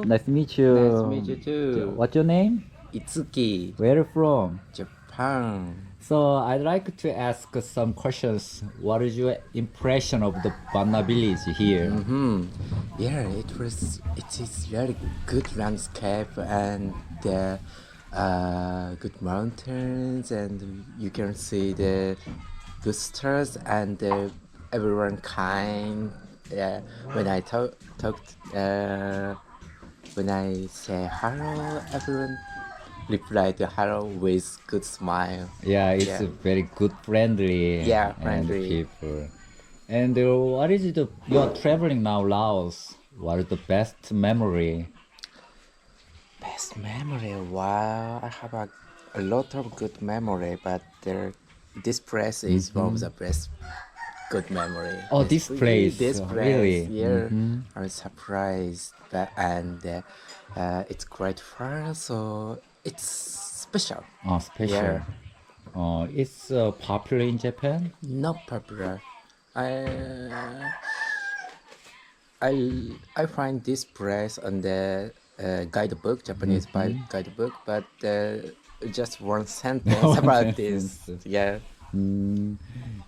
Nice to meet you. Nice to meet you too. What's your name? Itsuki, Where are you from? Japan. So I'd like to ask some questions. What is your impression of the Banna village here? Yeah, it is very good landscape and good mountains, and you can see the good stars and everyone kind. Yeah, when I when I say hello, everyone reply to hello with good smile. Yeah, it's Yeah. very good, friendly. Yeah, and friendly. people. And what is it? You're traveling now, Laos. What is the best memory? Best memory? Wow, I have a lot of good memory, but this place is one of the best good memory. Oh, this place, This place, really? yeah. I'm surprised, and it's quite far, so it's special. Oh, special. Yeah. It's popular in Japan. Not popular. I find this place on the guidebook, Japanese guidebook, but just one sentence One about sentence. this. Yeah.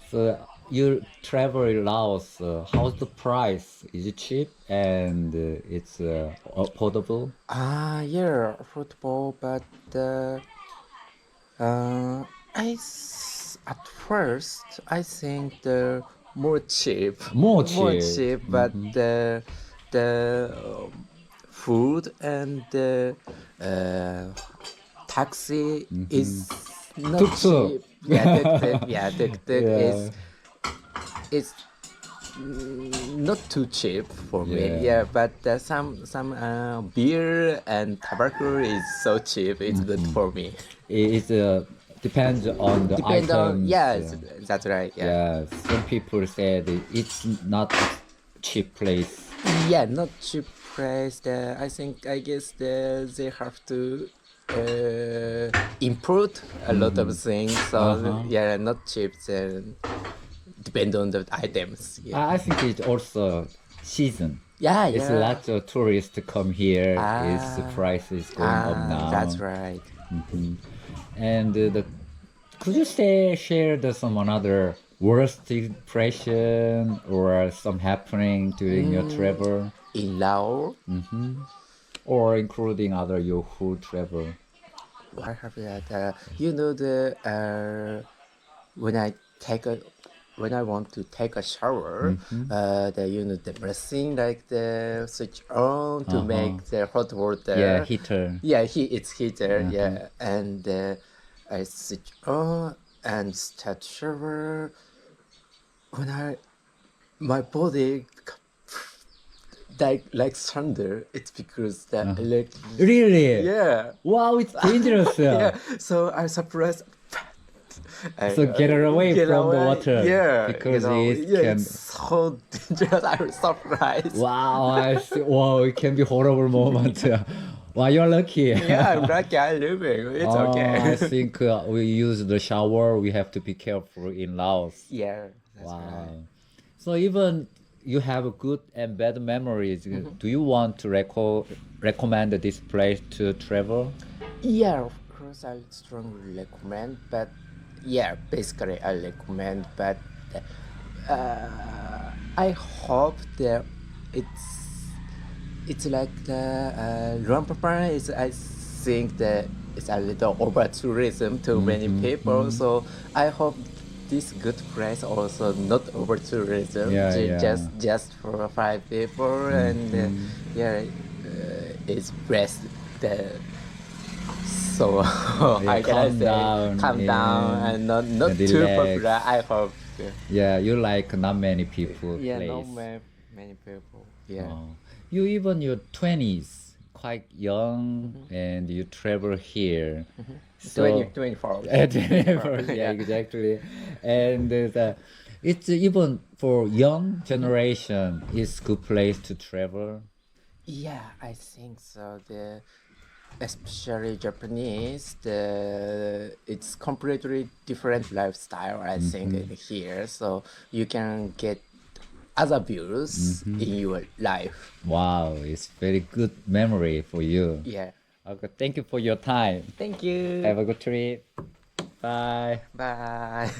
So you travel in Laos. How's the price? Is it cheap and it's affordable? Yeah, affordable, but at first I think the more cheap, More more cheap. cheap, but the food and the taxi is not Tuk-tuk. cheap. Yeah, tuk-tuk. Yeah, tuk-tuk Yeah. is not too cheap for me. Yeah. Yeah, but some beer and tobacco is so cheap. It's good for me. It depends on the Depend on items. yes, that's right. Yeah. Yeah, some people said it's not a cheap place. Yeah, not cheap price. I guess they have to import a lot of things. So yeah, not cheap. Then depend on the items. Yeah, I think it's also season. yeah, It's yeah. lots of tourists come here. Its the price is going up now. That's right. And could you share some another worst impression or some happening during your travel, In Laos, or including other your food travel? I have that. You know when when I want to take a shower, the machine like the switch on to make the hot water. Yeah, heater. Yeah, it's heater. Yeah, and I switch on and start shower. When my body like thunder, it's because the Really? yeah. Wow, it's dangerous. Yeah, so I surprised. So get it away Get from the away. water. Yeah, Because it yeah, can. it's so dangerous. I was surprised. Wow, I see. Wow, it can be horrible moment. Wow, you're lucky. Yeah, I'm lucky. I'm living. It's I okay. think we use the shower. We have to be careful in Laos. Yeah, that's Wow. right. So even you have good and bad memories. Do you want to recommend this place to travel? Yeah, of course, I strongly recommend. But yeah, basically, I recommend. But I hope that it's like the Luang is. I think that it's a little over tourism to many people. So I hope this good place also not over tourism. Yeah, yeah. Just for 5 people, and yeah, it's best. So I calm can say down, calm yeah, down and not and too relax. popular. I hope. Yeah, you like not many people Yeah, place. not many people. Yeah. Oh. You even your 20s, quite young, and you travel here. So 24. At 24, yeah, exactly. And it's even for young generation, it's good place to travel. Yeah, I think so. Especially Japanese, it's completely different lifestyle. I think in here, so you can get other views in your life. Wow, it's very good memory for you. Yeah. Okay, thank you for your time. Thank you. Have a good trip. Bye. Bye.